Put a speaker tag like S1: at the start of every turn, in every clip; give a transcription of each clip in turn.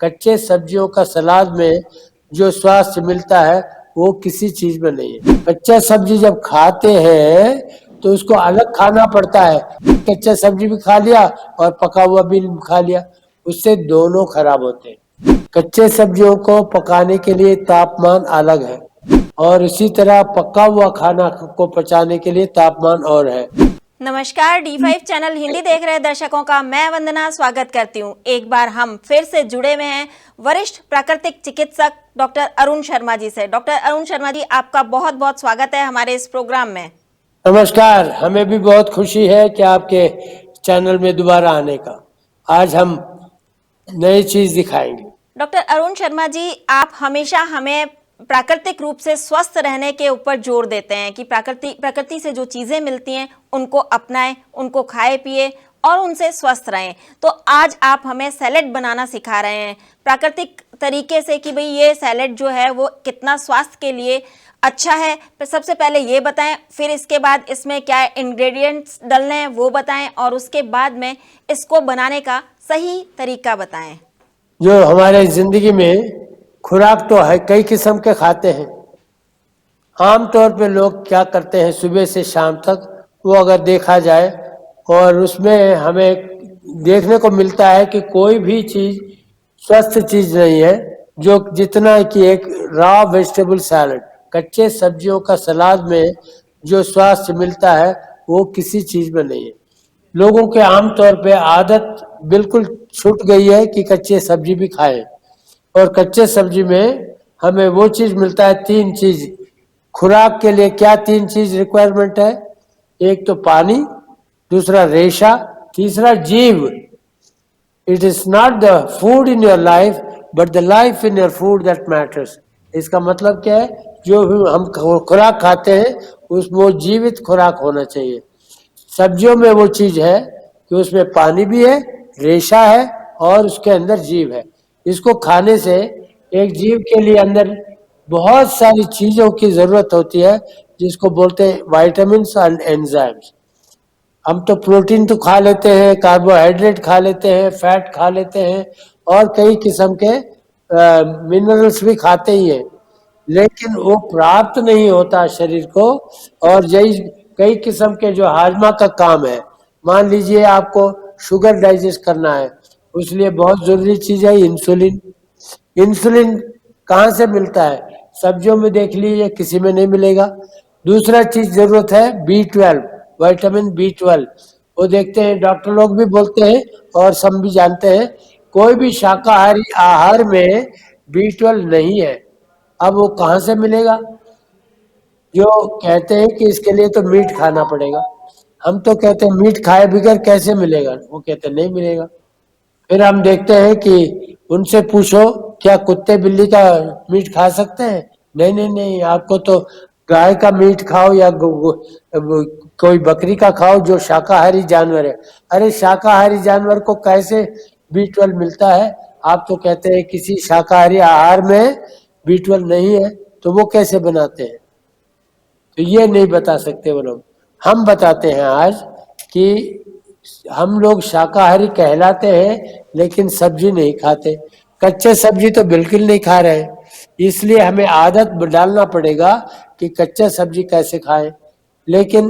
S1: कच्चे सब्जियों का सलाद में जो स्वास्थ्य मिलता है वो किसी चीज में नहीं है। कच्चा सब्जी जब खाते हैं तो उसको अलग खाना पड़ता है। कच्चा सब्जी भी खा लिया और पका हुआ भी खा लिया, उससे दोनों खराब होते हैं। कच्चे सब्जियों को पकाने के लिए तापमान अलग है और इसी तरह पका हुआ खाना को पचाने के लिए तापमान और है।
S2: नमस्कार, D5 चैनल हिंदी देख रहे दर्शकों का मैं वंदना स्वागत करती हूं। एक बार हम फिर से जुड़े हुए हैं वरिष्ठ प्राकृतिक चिकित्सक डॉक्टर अरुण शर्मा जी से। डॉक्टर अरुण शर्मा जी, आपका बहुत बहुत स्वागत है हमारे इस प्रोग्राम में।
S1: नमस्कार, हमें भी बहुत खुशी है कि आपके चैनल में दोबारा आने का। आज हम नई चीज दिखाएंगे।
S2: डॉक्टर अरुण शर्मा जी, आप हमेशा हमें प्राकृतिक रूप से स्वस्थ रहने के ऊपर जोर देते हैं कि प्रकृति से जो चीजें मिलती हैं उनको अपनाएं, उनको खाए पिए और उनसे स्वस्थ रहें। तो आज आप हमें सैलेड बनाना सिखा रहे हैं प्राकृतिक तरीके से कि भाई ये सैलेड जो है वो कितना स्वास्थ्य के लिए अच्छा है। तो सबसे पहले ये बताएं, फिर इसके बाद इसमें क्या इंग्रेडिएंट्स डलने हैं वो बताएं और उसके बाद में इसको बनाने का सही तरीका बताएं।
S1: जो हमारे जिंदगी में खुराक तो है, कई किस्म के खाते हैं। आमतौर पे लोग क्या करते हैं, सुबह से शाम तक वो अगर देखा जाए और उसमें हमें देखने को मिलता है कि कोई भी चीज स्वस्थ चीज नहीं है। जो जितना कि एक रॉ वेजिटेबल सैलड, कच्चे सब्जियों का सलाद में जो स्वास्थ्य मिलता है वो किसी चीज में नहीं है। लोगों के आमतौर पे आदत बिल्कुल छूट गई है कि कच्चे सब्जी भी खाएं, और कच्चे सब्जी में हमें वो चीज मिलता है, तीन चीज खुराक के लिए। क्या तीन चीज रिक्वायरमेंट है? एक तो पानी, दूसरा रेशा, तीसरा जीव। It is not the food in your life but the life in your food that matters. इसका मतलब क्या है? जो भी हम खुराक खाते हैं उसमें वो जीवित खुराक होना चाहिए। सब्जियों में वो चीज है कि उसमें पानी भी है, रेशा है और उसके अंदर जीव है। इसको खाने से एक जीव के लिए अंदर बहुत सारी चीजों की जरूरत होती है, जिसको बोलते हैं वाइटामिन्स एंड एंजाइम्स। हम तो प्रोटीन तो खा लेते हैं, कार्बोहाइड्रेट खा लेते हैं, फैट खा लेते हैं और कई किस्म के मिनरल्स भी खाते ही हैं, लेकिन वो प्राप्त नहीं होता शरीर को। और यही कई किस्म के जो हाजमा का काम है, मान लीजिए आपको शुगर डाइजेस्ट करना है, उसलिए बहुत जरूरी चीज है इंसुलिन। इंसुलिन कहाँ से मिलता है? सब्जियों में देख लीजिए, किसी में नहीं मिलेगा। दूसरा चीज जरूरत है B12, विटामिन B12। वो देखते हैं, डॉक्टर लोग भी बोलते हैं और सब भी जानते हैं, कोई भी शाकाहारी आहार में B12 नहीं है। अब वो कहाँ से मिलेगा? जो कहते हैं कि इसके लिए तो मीट खाना पड़ेगा। हम तो कहते हैं मीट खाए बगैर कैसे मिलेगा? वो कहते हैं नहीं मिलेगा। फिर हम देखते हैं कि उनसे पूछो, क्या कुत्ते बिल्ली का मीट खा सकते हैं? नहीं नहीं नहीं, आपको तो गाय का मीट खाओ या कोई बकरी का खाओ जो शाकाहारी जानवर है। अरे शाकाहारी जानवर को कैसे B12 मिलता है? आप तो कहते हैं किसी शाकाहारी आहार में B12 नहीं है, तो वो कैसे बनाते हैं? तो ये नहीं बता सकते वो लोग। हम बताते हैं आज कि हम लोग शाकाहारी कहलाते हैं लेकिन सब्जी नहीं खाते। कच्चे सब्जी तो बिल्कुल नहीं खा रहे, इसलिए हमें आदत डालना पड़ेगा कि कच्चा सब्जी कैसे खाएं। लेकिन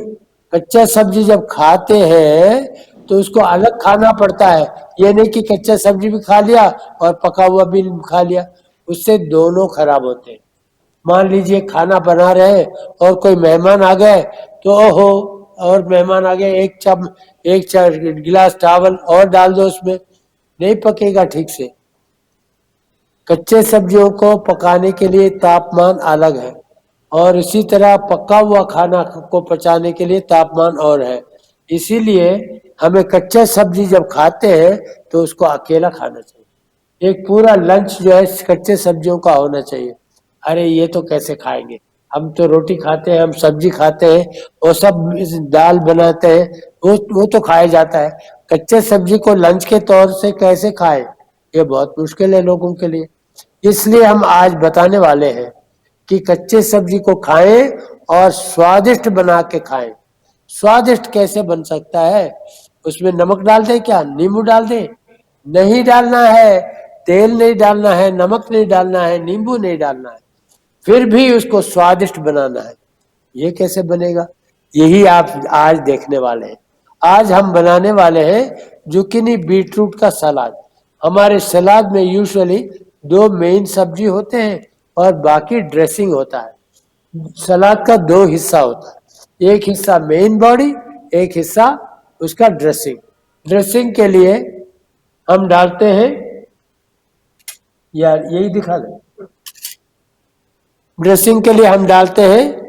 S1: कच्चा सब्जी जब खाते हैं तो उसको अलग खाना पड़ता है। ये नहीं कि कच्चा सब्जी भी खा लिया और पका हुआ भी खा लिया, उससे दोनों खराब होते हैं। मान लीजिए खाना बना रहे और कोई मेहमान आ गए, तो ओहो, और मेहमान आ गए, एक गिलास चावल और डाल दो उसमें, नहीं पकेगा ठीक से। कच्चे सब्जियों को पकाने के लिए तापमान अलग है और इसी तरह पका हुआ खाना को पचाने के लिए तापमान और है। इसीलिए हमें कच्चा सब्जी जब खाते हैं तो उसको अकेला खाना चाहिए। एक पूरा लंच जो है कच्चे सब्जियों का होना चाहिए। अरे ये तो कैसे खाएंगे, हम तो रोटी खाते हैं, हम सब्जी खाते हैं और सब दाल बनाते हैं, वो तो खाया जाता है। कच्चे सब्जी को लंच के तौर से कैसे खाएं? ये बहुत मुश्किल है लोगों के लिए। इसलिए हम आज बताने वाले हैं कि कच्चे सब्जी को खाएं और स्वादिष्ट बना के खाएं। स्वादिष्ट कैसे बन सकता है? उसमें नमक डाल दें क्या? नींबू डाल दें? नहीं डालना है। तेल नहीं डालना है, नमक नहीं डालना है, नींबू नहीं डालना है, फिर भी उसको स्वादिष्ट बनाना है। ये कैसे बनेगा? यही आप आज देखने वाले हैं। आज हम बनाने वाले हैं जुकीनी बीटरूट का सलाद। हमारे सलाद में यूजुअली 2 मेन सब्जी होते हैं और बाकी ड्रेसिंग होता है। सलाद का 2 हिस्सा होता है, एक हिस्सा मेन बॉडी, एक हिस्सा उसका ड्रेसिंग। ड्रेसिंग के लिए हम डालते हैं, यार यही दिखा दे। ड्रेसिंग के लिए हम डालते हैं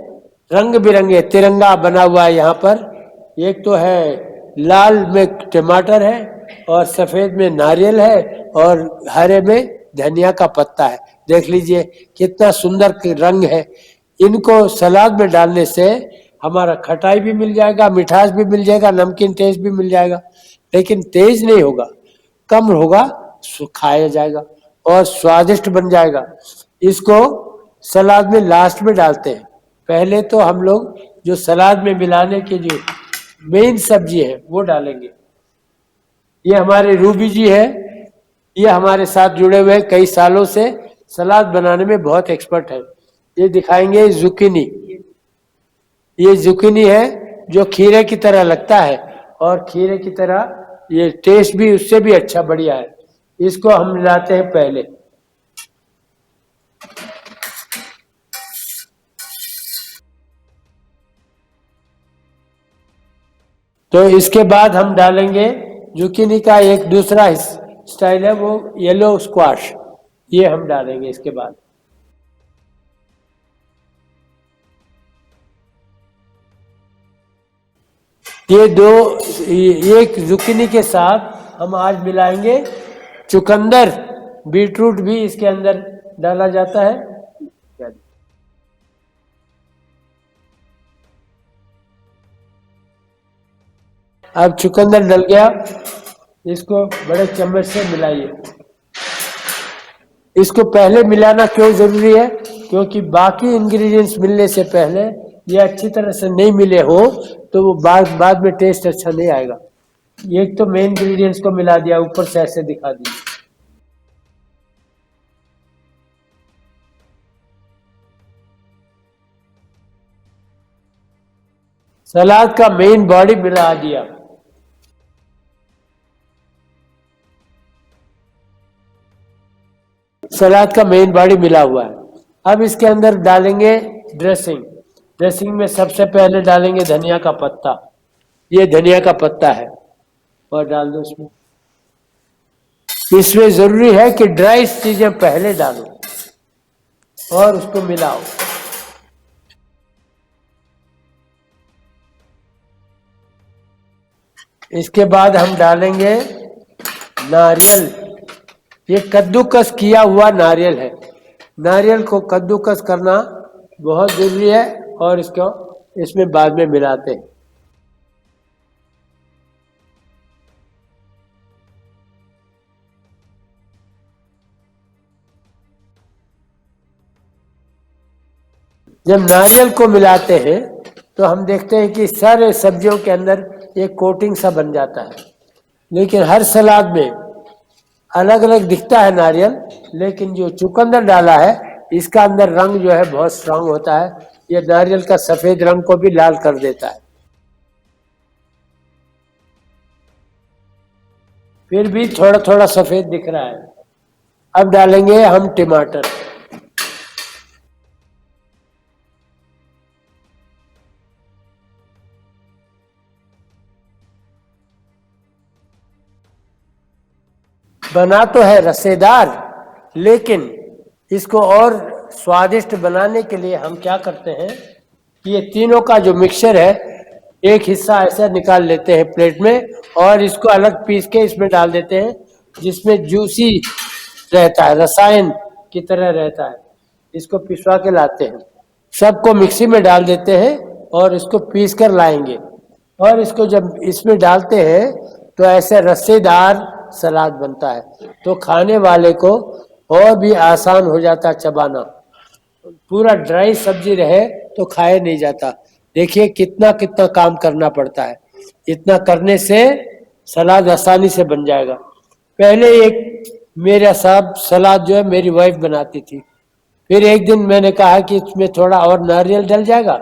S1: रंग बिरंगे, तिरंगा बना हुआ है यहाँ पर। एक तो है लाल में टमाटर है और सफेद में नारियल है और हरे में धनिया का पत्ता है। देख लीजिए कितना सुंदर रंग है। इनको सलाद में डालने से हमारा खटाई भी मिल जाएगा, मिठास भी मिल जाएगा, नमकीन टेस्ट भी मिल जाएगा, लेकिन तेज नहीं होगा, कम होगा, खाया जाएगा और स्वादिष्ट बन जाएगा। इसको सलाद में लास्ट में डालते हैं। पहले तो हम लोग जो सलाद में मिलाने की जो मेन सब्जी है वो डालेंगे। ये हमारे रूबी जी है, ये हमारे साथ जुड़े हुए कई सालों से, सलाद बनाने में बहुत एक्सपर्ट है। ये दिखाएंगे जुकीनी। ये जुकीनी है जो खीरे की तरह लगता है और खीरे की तरह ये टेस्ट भी उससे भी अच्छा बढ़िया है। इसको हम मिलाते हैं पहले। तो इसके बाद हम डालेंगे जुकीनी का एक दूसरा स्टाइल है, वो येलो स्क्वाश, ये हम डालेंगे इसके बाद। ये दो, एक जुकीनी के साथ हम आज मिलाएंगे चुकंदर। बीटरूट भी इसके अंदर डाला जाता है। अब चुकंदर डल गया, इसको बड़े चम्मच से मिलाइए। इसको पहले मिलाना क्यों जरूरी है? क्योंकि बाकी इंग्रेडिएंट्स मिलने से पहले ये अच्छी तरह से नहीं मिले हो तो वो बाद में टेस्ट अच्छा नहीं आएगा। एक तो मेन इंग्रेडिएंट्स को मिला दिया, ऊपर से ऐसे दिखा दिया। सलाद का मेन बॉडी मिला दिया। सलाद का मेन बॉडी मिला हुआ है। अब इसके अंदर डालेंगे ड्रेसिंग। ड्रेसिंग में सबसे पहले डालेंगे धनिया का पत्ता। ये धनिया का पत्ता है और डाल दो इसमें। इसमें जरूरी है कि ड्राई चीजें पहले डालो और उसको मिलाओ। इसके बाद हम डालेंगे नारियल। ये कद्दूकस किया हुआ नारियल है। नारियल को कद्दूकस करना बहुत जरूरी है और इसको इसमें बाद में मिलाते हैं। जब नारियल को मिलाते हैं तो हम देखते हैं कि सारे सब्जियों के अंदर एक कोटिंग सा बन जाता है। लेकिन हर सलाद में अलग अलग दिखता है नारियल, लेकिन जो चुकंदर डाला है इसका अंदर रंग जो है बहुत स्ट्रांग होता है। ये नारियल का सफेद रंग को भी लाल कर देता है। फिर भी थोड़ा थोड़ा सफेद दिख रहा है। अब डालेंगे हम टमाटर। बना तो है रसेदार, लेकिन इसको और स्वादिष्ट बनाने के लिए हम क्या करते हैं कि ये तीनों का जो मिक्सचर है, एक हिस्सा ऐसा निकाल लेते हैं प्लेट में और इसको अलग पीस के इसमें डाल देते हैं, जिसमें जूसी रहता है, रसायन की तरह रहता है। इसको पिसवा के लाते हैं, सबको मिक्सी में डाल देते हैं और इसको पीस कर लाएंगे। और इसको जब इसमें डालते हैं तो ऐसे रसेदार सलाद बनता है, तो खाने वाले को और भी आसान हो जाता चबाना। पूरा ड्राई सब्जी रहे तो खाए नहीं जाता। देखिए कितना कितना काम करना पड़ता है। इतना करने से सलाद आसानी से बन जाएगा। पहले एक मेरा सब सलाद जो है मेरी वाइफ बनाती थी। फिर एक दिन मैंने कहा कि इसमें थोड़ा और नारियल डल जाएगा।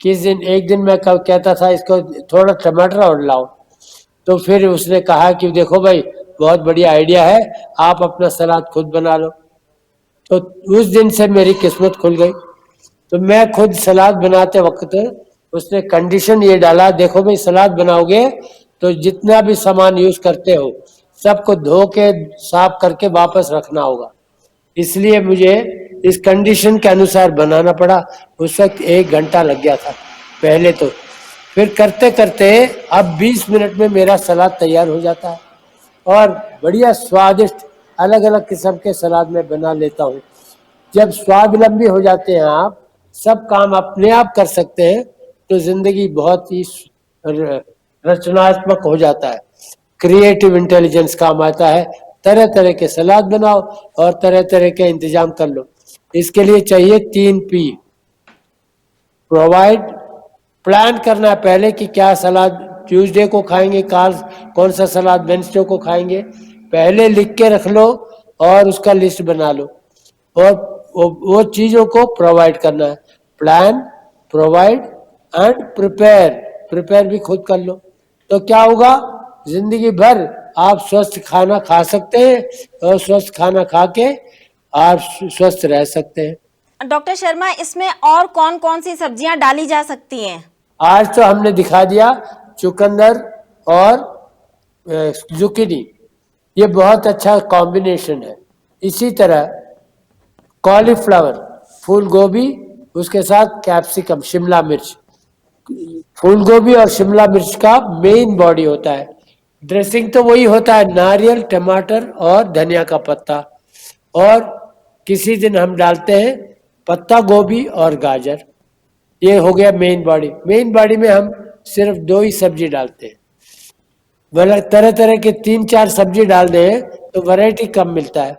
S1: एक दिन मैं कहता था इसको थोड़ा टमाटर और लाओ, तो फिर उसने कहा कि देखो भाई बहुत बढ़िया आइडिया है, आप अपना सलाद खुद बना लो। तो उस दिन से मेरी किस्मत खुल गई। तो मैं खुद सलाद बनाते वक्त उसने कंडीशन ये डाला, देखो भाई सलाद बनाओगे तो जितना भी सामान यूज करते हो सबको धो के साफ करके वापस रखना होगा। इसलिए मुझे इस कंडीशन के अनुसार बनाना पड़ा। उस वक्त 1 घंटा लग गया था पहले तो। फिर करते करते अब 20 मिनट में मेरा सलाद तैयार हो जाता है और बढ़िया स्वादिष्ट अलग अलग किस्म के सलाद में बना लेता हूँ। जब स्वावलंबी हो जाते हैं आप, सब काम अपने आप कर सकते हैं, तो जिंदगी बहुत ही रचनात्मक हो जाता है। क्रिएटिव इंटेलिजेंस काम आता है। तरह तरह के सलाद बनाओ और तरह तरह के इंतजाम कर लो। इसके लिए चाहिए 3 P। प्रोवाइड, प्लान करना है पहले कि क्या सलाद ट्यूसडे को खाएंगे, कौन सा सलाद वेडनेसडे को खाएंगे, पहले लिख के रख लो और उसका लिस्ट बना लो। और वो चीजों को प्रोवाइड करना है। Plan, provide and prepare. Prepare भी खुद कर लो, तो क्या होगा, जिंदगी भर आप स्वस्थ खाना खा सकते हैं और स्वस्थ खाना खा के आप स्वस्थ रह सकते हैं।
S2: डॉक्टर शर्मा, इसमें और कौन कौन सी सब्जियां डाली जा सकती हैं?
S1: आज तो हमने दिखा दिया चुकंदर और जुकीनी, ये बहुत अच्छा कॉम्बिनेशन है। इसी तरह कॉलीफ्लावर, फूल गोभी, उसके साथ कैप्सिकम, शिमला मिर्च। फूल गोभी और शिमला मिर्च का मेन बॉडी होता है। ड्रेसिंग तो वही होता है, नारियल, टमाटर और धनिया का पत्ता। और किसी दिन हम डालते हैं पत्ता गोभी और गाजर। ये हो गया मेन बॉडी। मेन बॉडी में हम सिर्फ 2 ही सब्जी डालते हैं। तरह तरह के 3-4 सब्जी डाल दें तो वैरायटी कम मिलता है।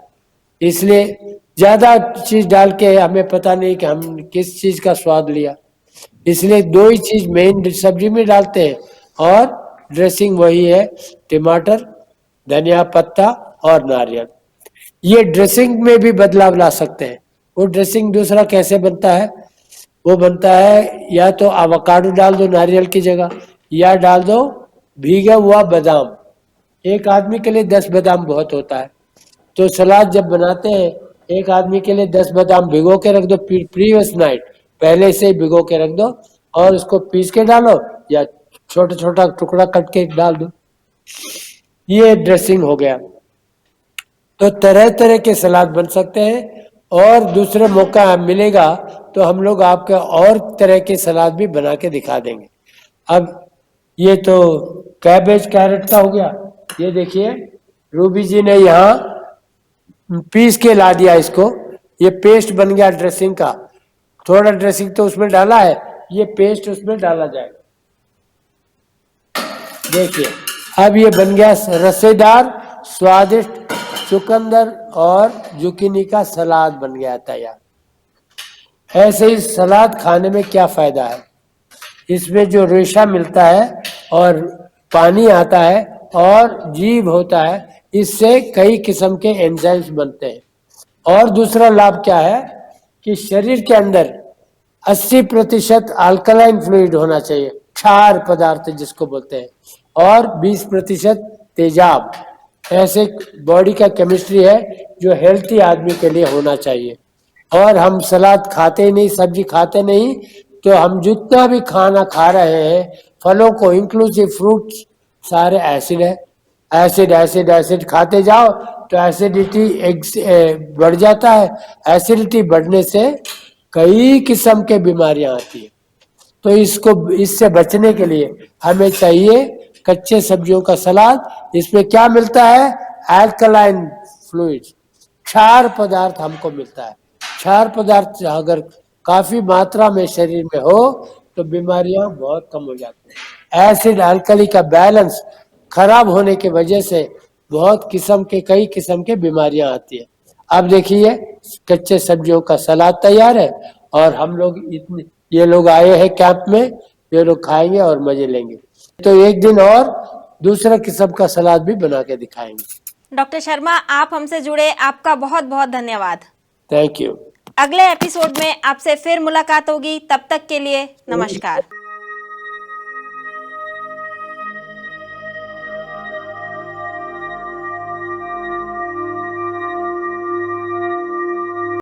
S1: इसलिए ज्यादा चीज डाल के हमें पता नहीं कि हम किस चीज का स्वाद लिया। इसलिए 2 ही चीज मेन सब्जी में डालते हैं और ड्रेसिंग वही है, टमाटर, धनिया पत्ता और नारियल। ये ड्रेसिंग में भी बदलाव ला सकते हैं। वो ड्रेसिंग दूसरा कैसे बनता है, वो बनता है या तो एवोकाडो डाल दो नारियल की जगह, या डाल दो भीगा हुआ बादाम। एक आदमी के लिए 10 बादाम बहुत होता है। तो सलाद जब बनाते हैं, एक आदमी के लिए 10 बादाम भिगो के रख दो, प्रीवियस नाइट पहले से भिगो के रख दो और उसको पीस के डालो या छोटा छोटा टुकड़ा कट के डाल दो। ये ड्रेसिंग हो गया। तो तरह तरह के सलाद बन सकते हैं और दूसरे मौका मिलेगा तो हम लोग आपके और तरह के सलाद भी बना के दिखा देंगे। अब ये तो कैबेज कैरेट का हो गया। ये देखिए रूबी जी ने यहाँ पीस के ला दिया इसको, ये पेस्ट बन गया ड्रेसिंग का। थोड़ा ड्रेसिंग तो उसमें डाला है, ये पेस्ट उसमें डाला जाएगा। देखिए अब ये बन गया रसेदार स्वादिष्ट चुकंदर और जुकीनी का सलाद बन गया तैयार। ऐसे ही सलाद खाने में क्या फायदा है, इसमें जो रेशा मिलता है और पानी आता है और जीव होता है, इससे कई किस्म के एंजाइम्स बनते हैं। और दूसरा लाभ क्या है कि शरीर के अंदर 80% अल्कलाइन फ्लूइड होना चाहिए, क्षार पदार्थ जिसको बोलते हैं, और 20% तेजाब। ऐसे बॉडी का केमिस्ट्री है जो हेल्थी आदमी के लिए होना चाहिए। और हम सलाद खाते ही नहीं, सब्जी खाते नहीं, तो हम जितना भी खाना खा रहे हैं, फलों को इंक्लूसिव फ्रूट्स, सारे एसिड है। एसिड एसिड एसिड खाते जाओ तो एसिडिटी बढ़ जाता है। एसिडिटी बढ़ने से कई किस्म के बीमारियां आती है। तो इससे बचने के लिए हमें चाहिए कच्चे सब्जियों का सलाद। इसमें क्या मिलता है, अल्कलाइन फ्लूइड्स, क्षार पदार्थ हमको मिलता है। क्षार पदार्थ अगर काफी मात्रा में शरीर में हो तो बीमारियां बहुत कम हो जाती हैं। एसिड अल्कली का बैलेंस खराब होने की वजह से बहुत कई किस्म के बीमारियां आती है। अब देखिए कच्चे सब्जियों का सलाद तैयार है और हम लोग ये लोग आए हैं कैंप में, ये लोग खाएंगे और मजे लेंगे। तो एक दिन और दूसरा किस्म का सलाद भी बना के दिखाएंगे।
S2: डॉक्टर शर्मा, आप हमसे जुड़े, आपका बहुत बहुत धन्यवाद।
S1: Thank you.
S2: अगले एपिसोड में आपसे फिर मुलाकात होगी, तब तक के लिए नमस्कार।